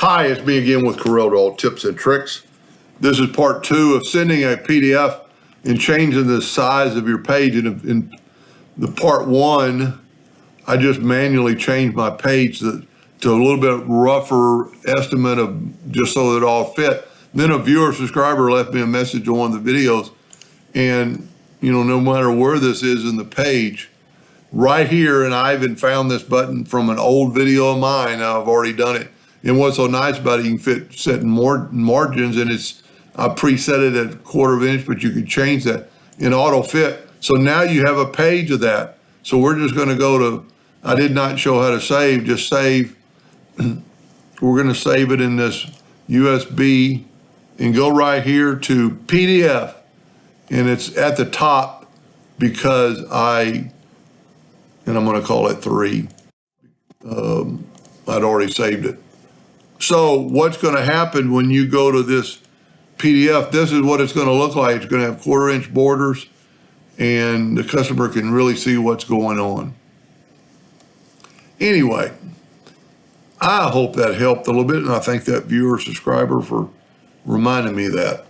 Hi, it's me again with Corel Tips and Tricks. This is part 2 of sending a PDF and changing the size of your page. In the part 1, I just manually changed my page to a little bit rougher estimate of just so that it all fit. Then a viewer subscriber left me a message on one of the videos, and no matter where this is in the page, right here, and I even found this button from an old video of mine. I've already done it. And what's so nice about it, you can set more margins, and I preset it at 1/4 inch, but you can change that in auto fit. So now you have a page of that. So we're just going to go to, I did not show how to save, just save. We're going to save it in this USB and go right here to PDF. And it's at the top because and I'm going to call it 3. I'd already saved it. So what's going to happen when you go to this PDF, this is what it's going to look like. It's going to have 1/4 inch borders, and the customer can really see what's going on. Anyway, I hope that helped a little bit, and I thank that viewer subscriber for reminding me of that.